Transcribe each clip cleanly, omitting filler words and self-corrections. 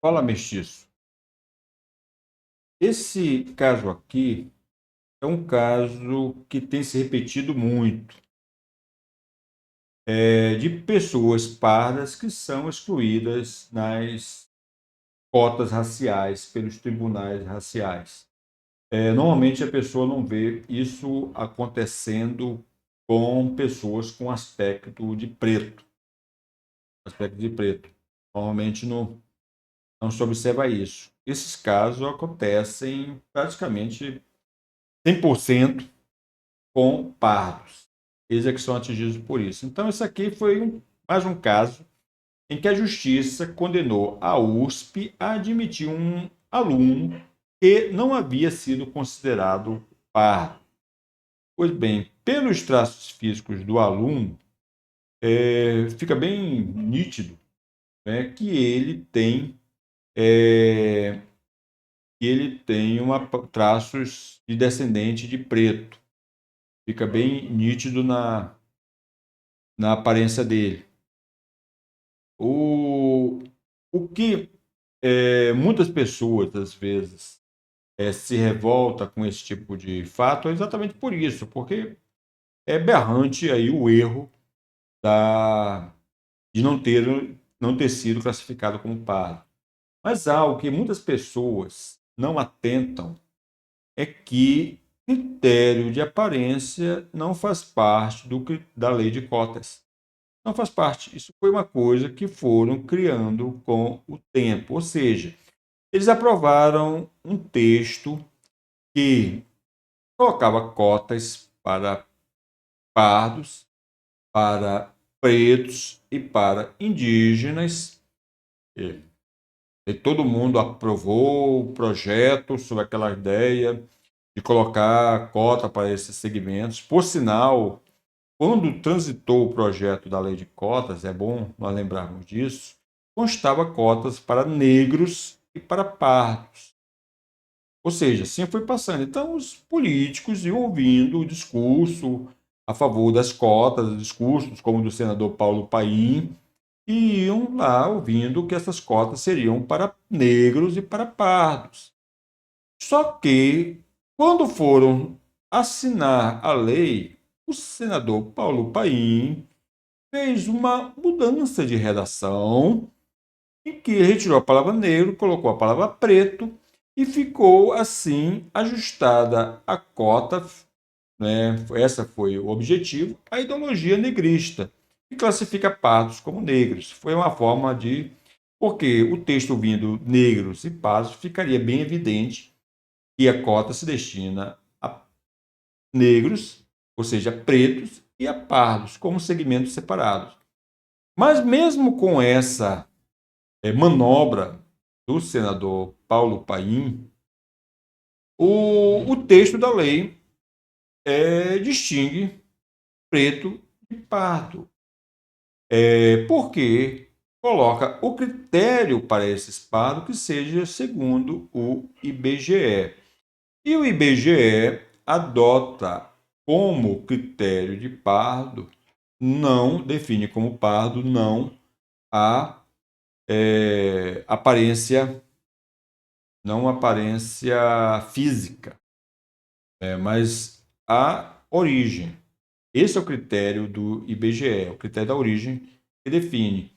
Fala, mestiço. Esse caso aqui é um caso que tem se repetido muito, de pessoas pardas que são excluídas nas cotas raciais pelos tribunais raciais. Normalmente a pessoa não vê isso acontecendo com pessoas com aspecto de preto, aspecto de preto. Normalmente não se observa isso. Esses casos acontecem praticamente 100% com pardos. Eles é que são atingidos por isso. Então, esse aqui foi mais um caso em que a justiça condenou a USP a admitir um aluno que não havia sido considerado pardo. Pois bem, pelos traços físicos do aluno, fica bem nítido, né, é, que ele tem traços de descendente de preto. Fica bem nítido na aparência dele. O, o que muitas pessoas, às vezes, se revolta com esse tipo de fato é exatamente por isso, porque é berrante aí o erro de não ter sido classificado como pardo. Mas algo que muitas pessoas não atentam é que critério de aparência não faz parte da lei de cotas. Não faz parte. Isso foi uma coisa que foram criando com o tempo. Ou seja, eles aprovaram um texto que colocava cotas para pardos, para pretos e para indígenas. E todo mundo aprovou o projeto sobre aquela ideia de colocar cota para esses segmentos. Por sinal, quando transitou o projeto da lei de cotas, é bom nós lembrarmos disso, constava cotas para negros e para pardos. Ou seja, assim foi passando. Então, os políticos iam ouvindo o discurso a favor das cotas, discursos como o do senador Paulo Paim, e iam lá ouvindo que essas cotas seriam para negros e para pardos. Só que, quando foram assinar a lei, o senador Paulo Paim fez uma mudança de redação em que retirou a palavra negro, colocou a palavra preto e ficou assim ajustada a cota, né? Essa foi o objetivo, a ideologia negrista, que classifica pardos como negros. Foi uma forma de. Porque o texto vindo negros e pardos ficaria bem evidente que a cota se destina a negros, ou seja, pretos, e a pardos, como segmentos separados. Mas mesmo com essa manobra do senador Paulo Paim, o texto da lei distingue preto de pardo, porque coloca o critério para esses pardos que seja segundo o IBGE. E o IBGE adota como critério de pardo, não define como pardo, não a aparência, não aparência física, mas a origem. Esse é o critério do IBGE, o critério da origem que define.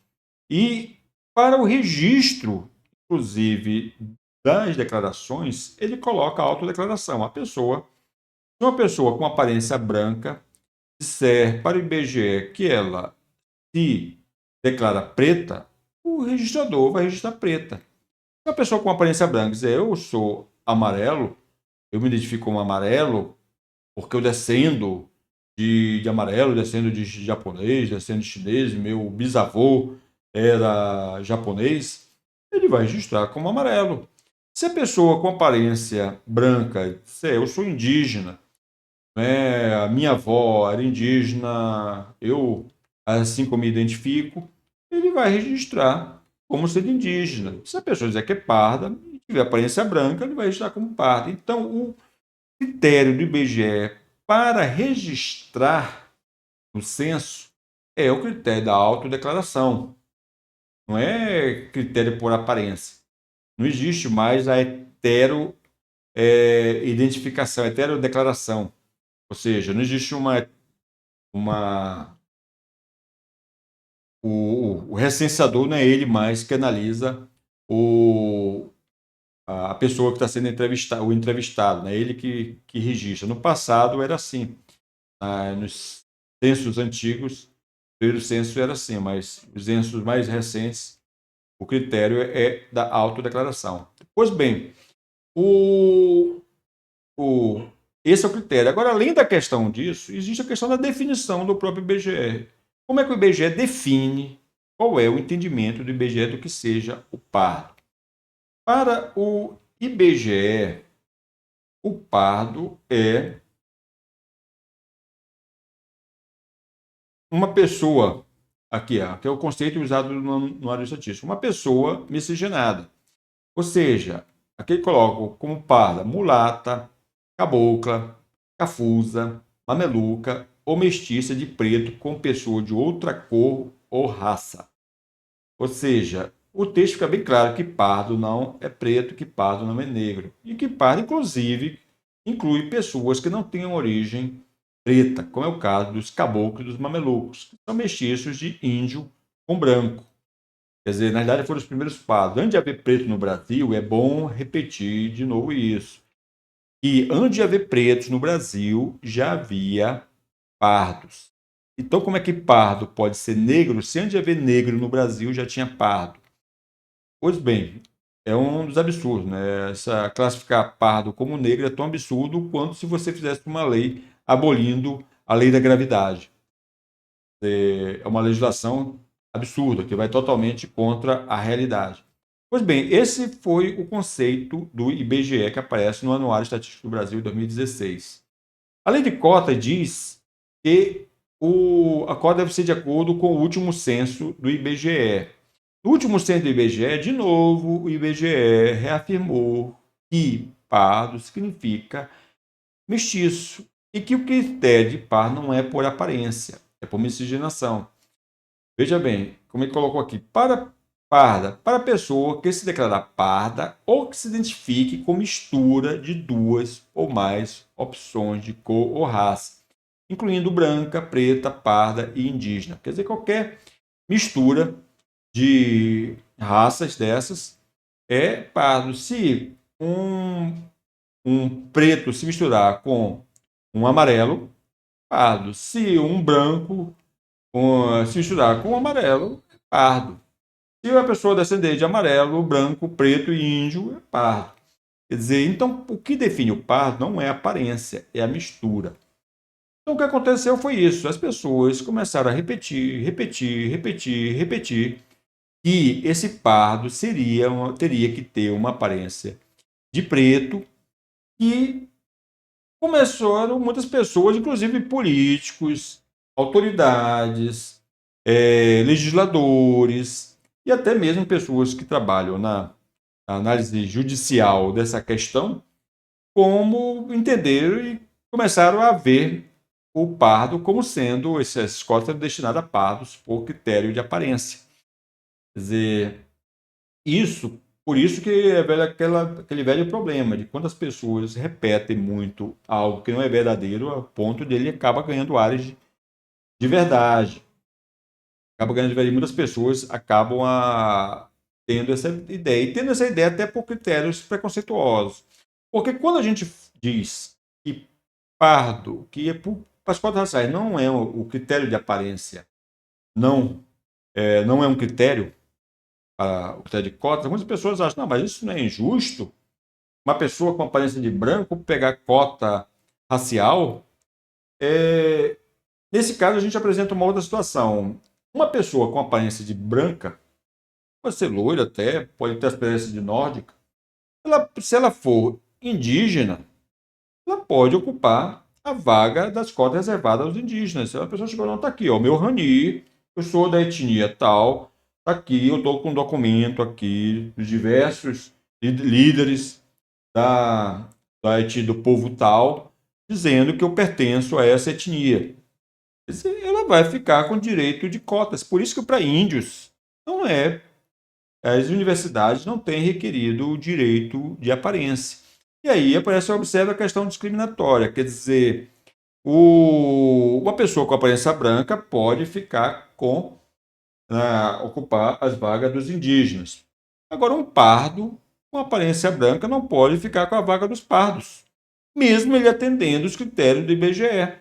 E para o registro, inclusive, das declarações, ele coloca a autodeclaração. Se uma pessoa com aparência branca disser para o IBGE que ela se declara preta, o registrador vai registrar preta. Se uma pessoa com aparência branca dizer eu sou amarelo, eu me identifico como amarelo, porque eu descendo de amarelo, descendo de japonês, descendo de chinês, meu bisavô era japonês, ele vai registrar como amarelo. Se a pessoa com aparência branca disser eu sou indígena, né, a minha avó era indígena, eu assim como me identifico, ele vai registrar como sendo indígena. Se a pessoa dizer que é parda e tiver aparência branca, ele vai registrar como parda. Então, o critério do IBGE para registrar no censo é o critério da autodeclaração, não é critério por aparência. Não existe mais a identificação, heterodeclaração. Ou seja, não existe uma o recenseador não é ele mais que analisa a pessoa que está sendo entrevistada, o entrevistado, né? Ele que registra. No passado era assim. Nos censos antigos, o primeiro censo era assim, mas os censos mais recentes, o critério é da autodeclaração. Pois bem, o, o, esse é o critério. Agora, além da questão disso, existe a questão da definição do próprio IBGE. Como é que o IBGE define qual é o entendimento do IBGE do que seja o pardo? Para o IBGE, o pardo é uma pessoa, aqui que é o conceito usado no área estatística, uma pessoa miscigenada. Ou seja, aqui ele coloca como parda mulata, cabocla, cafusa, mameluca ou mestiça de preto com pessoa de outra cor ou raça. Ou seja, o texto fica bem claro que pardo não é preto, que pardo não é negro. E que pardo, inclusive, inclui pessoas que não tenham origem preta, como é o caso dos caboclos e dos mamelucos, que são mestiços de índio com branco. Quer dizer, na verdade foram os primeiros pardos. Antes de haver preto no Brasil, é bom repetir de novo isso. E antes de haver pretos no Brasil, já havia pardos. Então, como é que pardo pode ser negro se antes de haver negro no Brasil já tinha pardo? Pois bem, é um dos absurdos, né? Classificar pardo como negro é tão absurdo quanto se você fizesse uma lei abolindo a lei da gravidade. É uma legislação absurda, que vai totalmente contra a realidade. Pois bem, esse foi o conceito do IBGE que aparece no Anuário Estatístico do Brasil de 2016. A lei de cota diz que a cota deve ser de acordo com o último censo do IBGE. No último censo do IBGE, de novo, o IBGE reafirmou que pardo significa mestiço e que o critério de par não é por aparência, é por miscigenação. Veja bem, como ele colocou aqui, para a pessoa que se declarar parda ou que se identifique com mistura de duas ou mais opções de cor ou raça, incluindo branca, preta, parda e indígena. Quer dizer, qualquer mistura de raças dessas é pardo. Se um preto se misturar com um amarelo, pardo. Se um branco se misturar com um amarelo, é pardo. Se uma pessoa descender de amarelo, branco, preto e índio, é pardo. Quer dizer, então o que define o pardo não é a aparência, é a mistura. Então o que aconteceu foi isso. As pessoas começaram a repetir, que esse pardo teria que ter uma aparência de preto, e começaram muitas pessoas, inclusive políticos, autoridades, legisladores e até mesmo pessoas que trabalham na análise judicial dessa questão, como entenderam e começaram a ver o pardo como sendo essas cotas destinadas a pardos por critério de aparência. Quer dizer, por isso que é aquele velho problema de quando as pessoas repetem muito algo que não é verdadeiro, a ponto de ele acaba ganhando áreas de verdade. Acaba ganhando de verdade. Muitas pessoas acabam tendo essa ideia. E tendo essa ideia até por critérios preconceituosos. Porque quando a gente diz que pardo, que para as cotas raciais não é o critério de aparência, não é um critério para o critério de cotas, muitas pessoas acham, não, mas isso não é injusto. Uma pessoa com aparência de branco pegar cota racial. Nesse caso, a gente apresenta uma outra situação. Uma pessoa com aparência de branca, pode ser loira até, pode ter aparência de nórdica, se ela for indígena, ela pode ocupar a vaga das cotas reservadas aos indígenas. Se a pessoa chegou, não, está aqui, ó, meu Rani, eu sou da etnia tal, está aqui, eu estou com um documento aqui dos diversos líderes da etnia do povo tal, dizendo que eu pertenço a essa etnia. Ela vai ficar com direito de cotas. Por isso que para índios não é as universidades não têm requerido o direito de aparência. E aí aparece, observa a questão discriminatória, quer dizer, uma pessoa com aparência branca pode ficar ocupar as vagas dos indígenas. Agora, um pardo com aparência branca não pode ficar com a vaga dos pardos, mesmo ele atendendo os critérios do IBGE.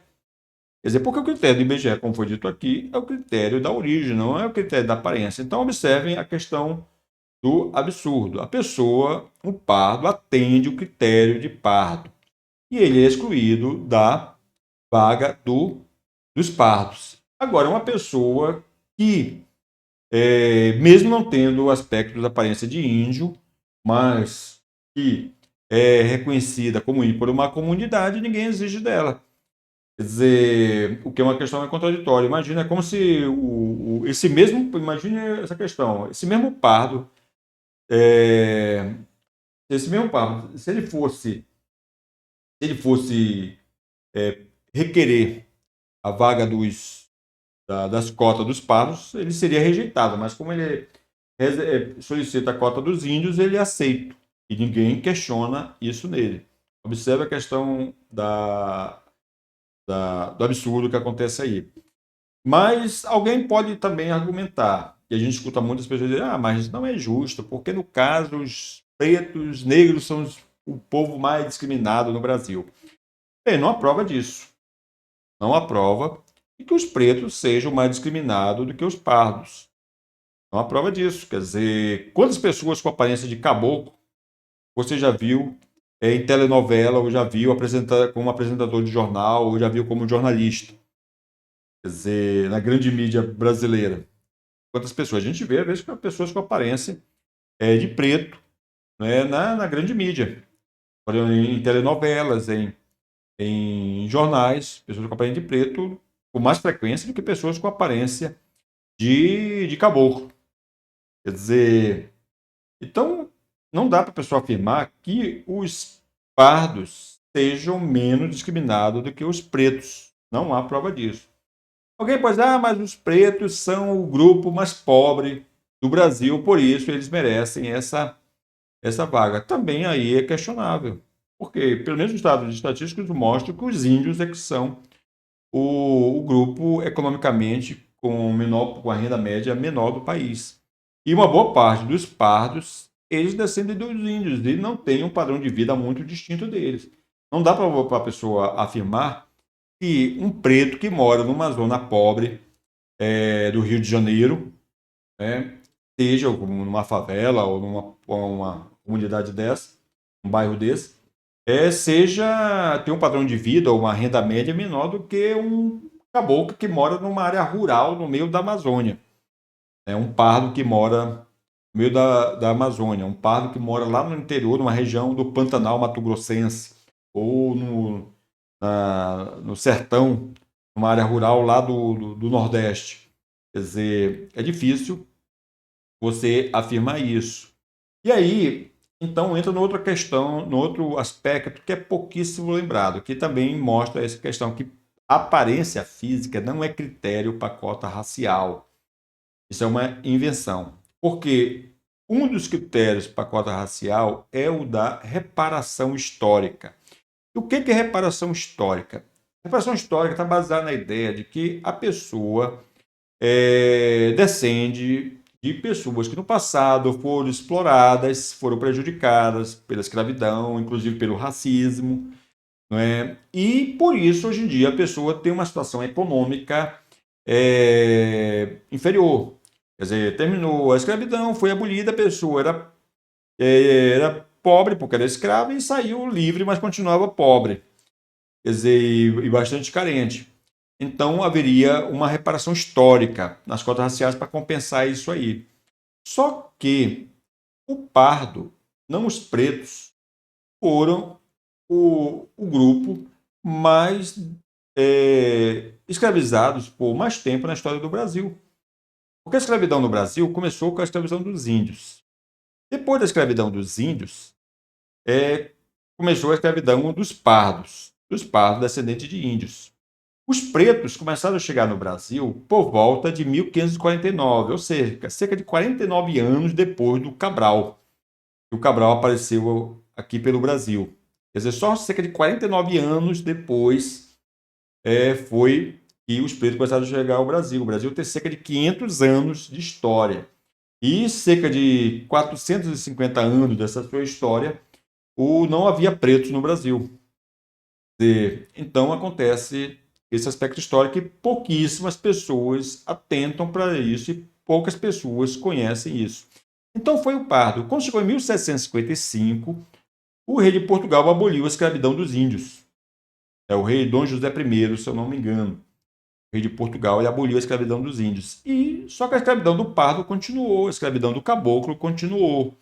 Quer dizer, porque o critério do IBGE, como foi dito aqui, é o critério da origem, não é o critério da aparência. Então, observem a questão do absurdo. A pessoa, o pardo, atende o critério de pardo e ele é excluído da vaga dos pardos. Agora, uma pessoa que, mesmo não tendo o aspecto da aparência de índio, mas que é reconhecida como índio por uma comunidade, ninguém exige dela. Quer dizer, o que é uma questão contraditória. Imagina, é como se esse mesmo, imagine essa questão, é, esse mesmo pardo, se ele fosse requerer a vaga das cotas dos pardos, ele seria rejeitado, mas como ele solicita a cota dos índios, ele é aceito, e ninguém questiona isso nele. Observe a questão do absurdo que acontece aí. Mas alguém pode também argumentar, e a gente escuta muitas pessoas dizer, mas não é justo, porque no caso os pretos, negros são o povo mais discriminado no Brasil. Bem, não há prova disso. Não há prova de que os pretos sejam mais discriminados do que os pardos. Não há prova disso. Quer dizer, quantas pessoas com aparência de caboclo você já viu em telenovela, ou já viu como apresentador de jornal, ou já viu como jornalista? Quer dizer, na grande mídia brasileira. Quantas pessoas? A gente vê, às vezes, pessoas com aparência de preto, né, na grande mídia. Em telenovelas, em jornais, pessoas com aparência de preto com mais frequência do que pessoas com aparência de caboclo. Quer dizer, então não dá para a pessoa afirmar que os pardos sejam menos discriminados do que os pretos. Não há prova disso. Alguém pode dizer, mas os pretos são o grupo mais pobre do Brasil, por isso eles merecem essa vaga. Também aí é questionável, porque, pelo menos os dados estatísticos mostram que os índios é que são o grupo economicamente com a renda média menor do país. E uma boa parte dos pardos, eles descendem dos índios e não têm um padrão de vida muito distinto deles. Não dá para a pessoa afirmar que um preto que mora numa zona pobre do Rio de Janeiro, né, seja numa favela ou uma comunidade dessa, um bairro desse, tem um padrão de vida ou uma renda média menor do que um caboclo que mora numa área rural no meio da Amazônia. É um pardo que mora no meio da Amazônia, um pardo que mora lá no interior, numa região do Pantanal Mato-Grossense, ou no sertão, numa área rural lá do Nordeste. Quer dizer, é difícil você afirmar isso. E aí, então, entra noutra questão, no outro aspecto que é pouquíssimo lembrado, que também mostra essa questão que a aparência física não é critério para cota racial. Isso é uma invenção. Porque um dos critérios para cota racial é o da reparação histórica. E o que é reparação histórica? Reparação histórica está baseada na ideia de que a pessoa descende de pessoas que no passado foram exploradas, foram prejudicadas pela escravidão, inclusive pelo racismo, não é? E por isso, hoje em dia, a pessoa tem uma situação econômica inferior. Quer dizer, terminou a escravidão, foi abolida, a pessoa era pobre porque era escrava e saiu livre, mas continuava pobre. Quer dizer, e bastante carente. Então, haveria uma reparação histórica nas cotas raciais para compensar isso aí. Só que o pardo, não os pretos, foram o grupo mais escravizados por mais tempo na história do Brasil. Porque a escravidão no Brasil começou com a escravidão dos índios. Depois da escravidão dos índios, começou a escravidão dos pardos descendentes de índios. Os pretos começaram a chegar no Brasil por volta de 1549, ou seja, cerca de 49 anos depois do Cabral. O Cabral apareceu aqui pelo Brasil. Quer dizer, só cerca de 49 anos depois foi que os pretos começaram a chegar ao Brasil. O Brasil tem cerca de 500 anos de história. E cerca de 450 anos dessa sua história, não havia pretos no Brasil. Então acontece esse aspecto histórico e pouquíssimas pessoas atentam para isso e poucas pessoas conhecem isso. Então foi o pardo. Quando chegou em 1755, o rei de Portugal aboliu a escravidão dos índios. É o rei Dom José I, se eu não me engano. O rei de Portugal, ele aboliu a escravidão dos índios. Só que a escravidão do pardo continuou, a escravidão do caboclo continuou.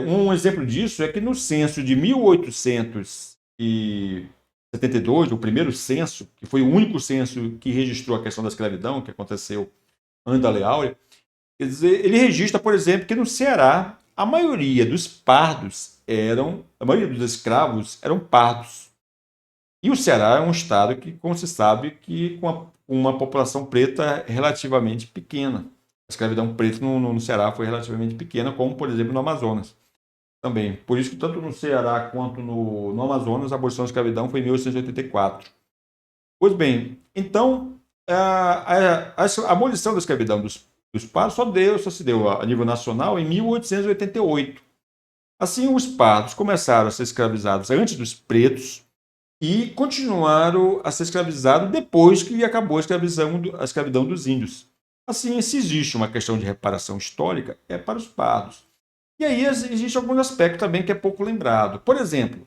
Um exemplo disso é que no censo de 1872, o primeiro censo, que foi o único censo que registrou a questão da escravidão, que aconteceu antes da Lei Áurea, quer dizer, ele registra, por exemplo, que no Ceará a maioria dos pardos a maioria dos escravos eram pardos. E o Ceará é um estado que, como se sabe, que com uma população preta relativamente pequena. A escravidão preta no Ceará foi relativamente pequena, como, por exemplo, no Amazonas também. Por isso que tanto no Ceará quanto no Amazonas, a abolição da escravidão foi em 1884. Pois bem, então, a abolição da escravidão dos pardos só se deu a nível nacional em 1888. Assim, os pardos começaram a ser escravizados antes dos pretos e continuaram a ser escravizados depois que acabou a escravidão dos índios. Assim, se existe uma questão de reparação histórica, é para os pardos. E aí existe algum aspecto também que é pouco lembrado. Por exemplo,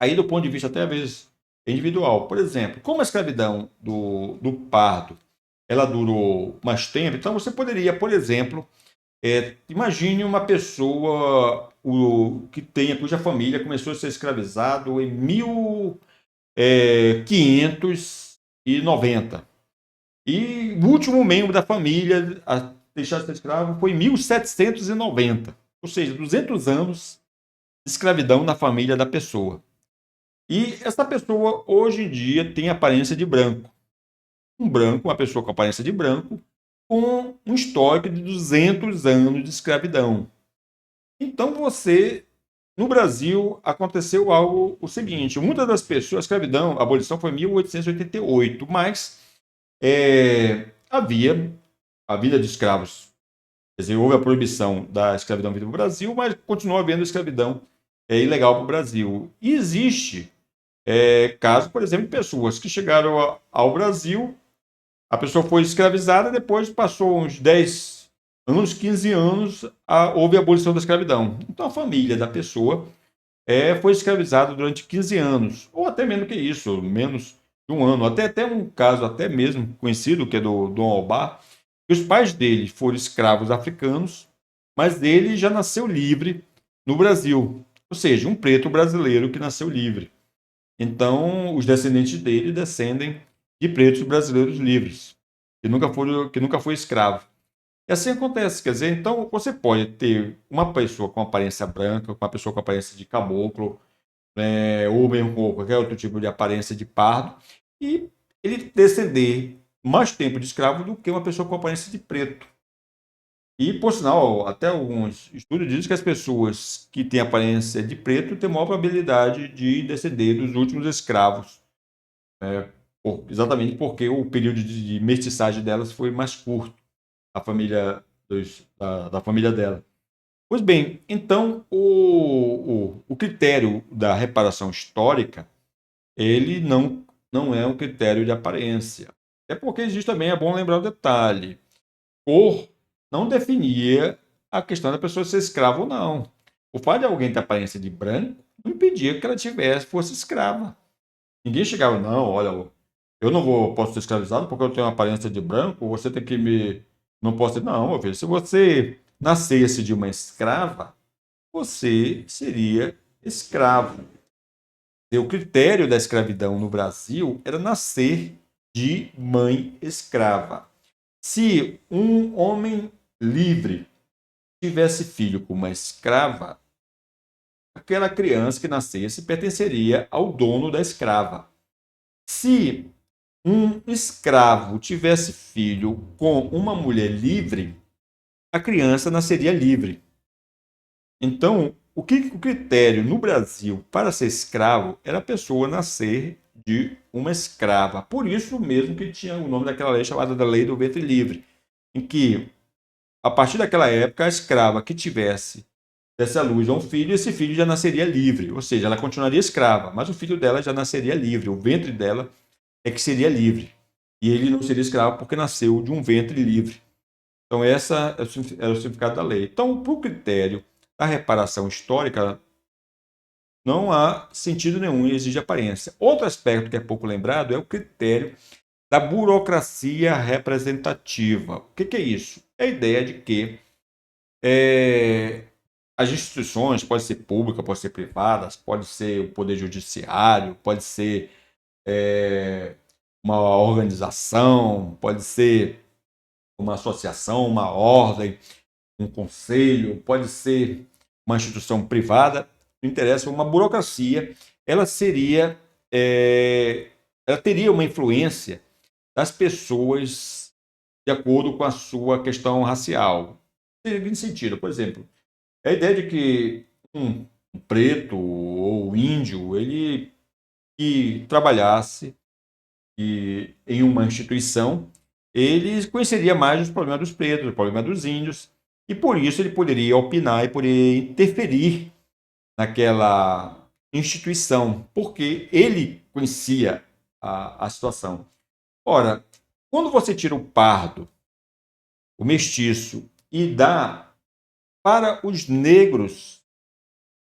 aí do ponto de vista até às vezes individual, por exemplo, como a escravidão do pardo ela durou mais tempo, então você poderia, por exemplo, imagine uma pessoa cuja família começou a ser escravizado em 1590. E o último membro da família a deixar de ser escravo foi em 1790. Ou seja, 200 anos de escravidão na família da pessoa. E essa pessoa, hoje em dia, tem aparência de branco. Uma pessoa com aparência de branco, com um histórico de 200 anos de escravidão. Então, no Brasil, aconteceu algo o seguinte: muitas das pessoas, a escravidão, a abolição foi em 1888, mas havia a vida de escravos. Quer dizer, houve a proibição da escravidão no Brasil, mas continuou havendo escravidão ilegal para o Brasil. E existe caso, por exemplo, de pessoas que chegaram ao Brasil, a pessoa foi escravizada, depois passou uns 10 anos, 15 anos, houve a abolição da escravidão. Então a família da pessoa foi escravizada durante 15 anos, ou até menos que isso, menos de um ano. Até um caso até mesmo conhecido, que é do Dom Albar, que os pais dele foram escravos africanos, mas ele já nasceu livre no Brasil. Ou seja, um preto brasileiro que nasceu livre. Então, os descendentes dele descendem de pretos brasileiros livres, que nunca foi escravo. E assim acontece, quer dizer, então você pode ter uma pessoa com aparência branca, uma pessoa com aparência de caboclo, ou mesmo com qualquer outro tipo de aparência de pardo, e ele descender mais tempo de escravo do que uma pessoa com aparência de preto. E, por sinal, até alguns estudos dizem que as pessoas que têm aparência de preto têm maior probabilidade de descender dos últimos escravos, exatamente porque o período de mestiçagem delas foi mais curto, a família da família dela. Pois bem, então o critério da reparação histórica, ele não é um critério de aparência. É porque existe também, é bom lembrar um detalhe, cor não definia a questão da pessoa ser escrava ou não. O fato de alguém ter aparência de branco não impedia que ela fosse escrava. Ninguém chegava, não, olha, eu não posso ser escravizado porque eu tenho uma aparência de branco, você tem que me. Não posso ser. Não, meu filho, se você nascesse de uma escrava, você seria escravo. E o critério da escravidão no Brasil era nascer de mãe escrava. Se um homem livre tivesse filho com uma escrava, aquela criança que nascesse pertenceria ao dono da escrava. Se um escravo tivesse filho com uma mulher livre, a criança nasceria livre. Então, o critério no Brasil para ser escravo era a pessoa nascer de uma escrava. Por isso mesmo que tinha o nome daquela lei chamada da Lei do Ventre Livre, em que, a partir daquela época, a escrava que tivesse desse à luz a um filho, esse filho já nasceria livre, ou seja, ela continuaria escrava, mas o filho dela já nasceria livre, o ventre dela é que seria livre. E ele não seria escravo porque nasceu de um ventre livre. Então, essa era o significado da lei. Então, para o critério da reparação histórica, não há sentido nenhum em exigir aparência. Outro aspecto que é pouco lembrado é o critério da burocracia representativa. O que é isso? É a ideia de que as instituições, pode ser públicas, pode ser privadas, pode ser o poder judiciário, pode ser uma organização, pode ser uma associação, uma ordem, um conselho, pode ser uma instituição privada, não interessa, uma burocracia, ela seria, ela teria uma influência das pessoas de acordo com a sua questão racial. Em seguinte sentido, por exemplo, a ideia de que um preto ou índio, ele que trabalhasse em uma instituição, ele conheceria mais os problemas dos pretos, os problemas dos índios, e por isso ele poderia opinar e poderia interferir naquela instituição, porque ele conhecia a situação. Ora, quando você tira o pardo, o mestiço, e dá para os negros,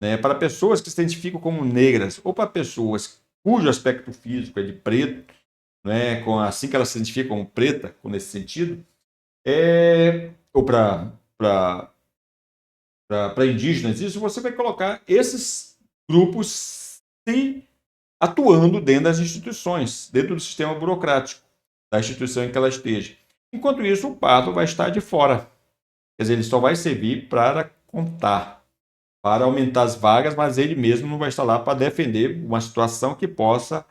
né, para pessoas que se identificam como negras, ou para pessoas cujo aspecto físico é de preto, né, assim que elas se identificam como preta, nesse sentido, ou para indígenas, isso você vai colocar esses grupos se atuando dentro das instituições, dentro do sistema burocrático da instituição em que ela esteja. Enquanto isso, o pardo vai estar de fora. Quer dizer, ele só vai servir para contar, para aumentar as vagas, mas ele mesmo não vai estar lá para defender uma situação que possa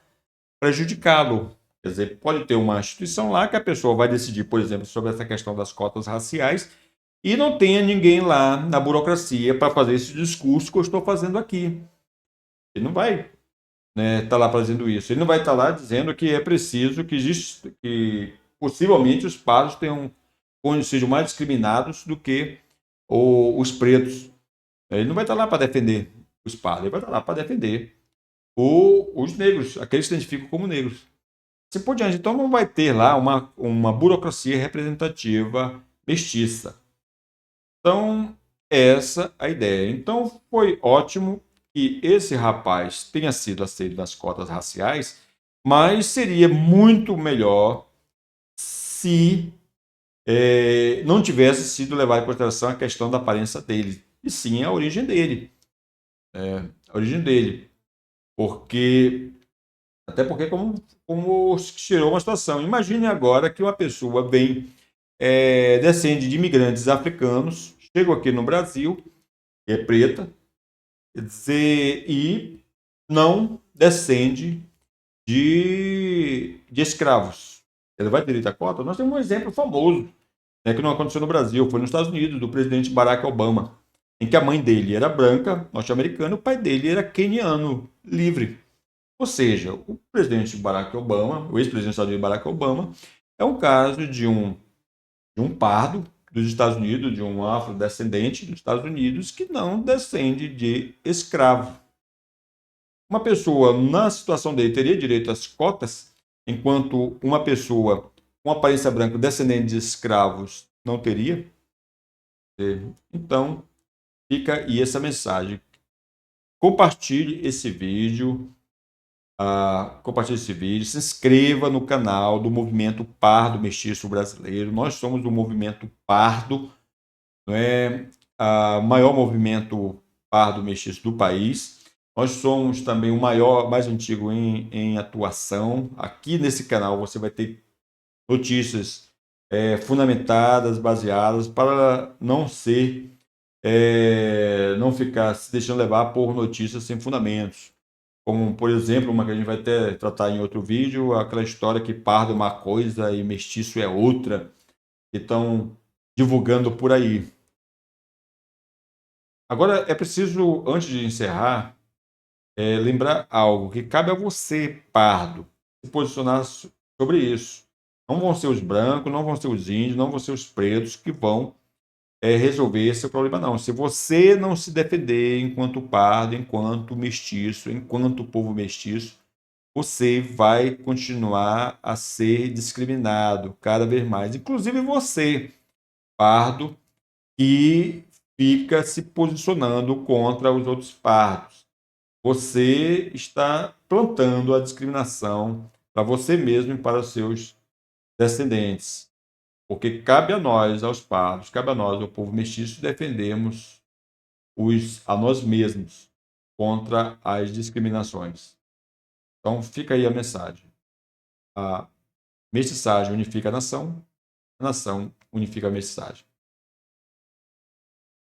prejudicá-lo. Quer dizer, pode ter uma instituição lá que a pessoa vai decidir, por exemplo, sobre essa questão das cotas raciais e não tenha ninguém lá na burocracia para fazer esse discurso que eu estou fazendo aqui. Ele não vai estar lá fazendo isso. Ele não vai estar lá dizendo que é preciso que possivelmente os pardos sejam mais discriminados do que os pretos. Ele não vai estar lá para defender os pardos, ele vai estar lá para defender os negros, aqueles que se identificam como negros. Assim por diante. Então não vai ter lá uma burocracia representativa mestiça. Então, essa é a ideia. Então, foi ótimo que esse rapaz tenha sido aceito das cotas raciais, mas seria muito melhor se não tivesse sido levado em consideração a questão da aparência dele, e sim a origem dele. A origem dele. Até porque, como tirou uma situação. Imagine agora que uma pessoa descende de imigrantes africanos, chegou aqui no Brasil, é preta, quer dizer, e não descende de escravos. Ele vai ter direito à cota? Nós temos um exemplo famoso, né, que não aconteceu no Brasil, foi nos Estados Unidos, do presidente Barack Obama, em que a mãe dele era branca, norte-americana, o pai dele era queniano, livre. Ou seja, o presidente Barack Obama, o ex-presidente dos Estados Unidos Barack Obama, é um caso de um pardo dos Estados Unidos, de um afrodescendente dos Estados Unidos, que não descende de escravo. Uma pessoa, na situação dele, teria direito às cotas, enquanto uma pessoa com aparência branca descendente de escravos não teria. Então, fica aí essa mensagem. Compartilhe esse vídeo. Compartilhe esse vídeo, se inscreva no canal do Movimento Pardo Mestiço Brasileiro. Nós somos do Movimento Pardo, não é o maior movimento pardo mestiço do país. Nós somos também o maior, mais antigo em atuação. Aqui nesse canal você vai ter notícias fundamentadas, baseadas, para não ficar se deixando levar por notícias sem fundamentos. Como, por exemplo, uma que a gente vai até tratar em outro vídeo, aquela história que pardo é uma coisa e mestiço é outra, que estão divulgando por aí. Agora, é preciso, antes de encerrar, lembrar algo, que cabe a você, pardo, se posicionar sobre isso. Não vão ser os brancos, não vão ser os índios, não vão ser os pretos que vão resolver esse problema, não. Se você não se defender enquanto pardo, enquanto mestiço, enquanto povo mestiço, você vai continuar a ser discriminado cada vez mais. Inclusive você, pardo, que fica se posicionando contra os outros pardos. Você está plantando a discriminação para você mesmo e para os seus descendentes. Porque cabe a nós, aos pardos, cabe a nós, ao povo mestiço, defendermos a nós mesmos contra as discriminações. Então, fica aí a mensagem. A mestiçagem unifica a nação unifica a mestiçagem.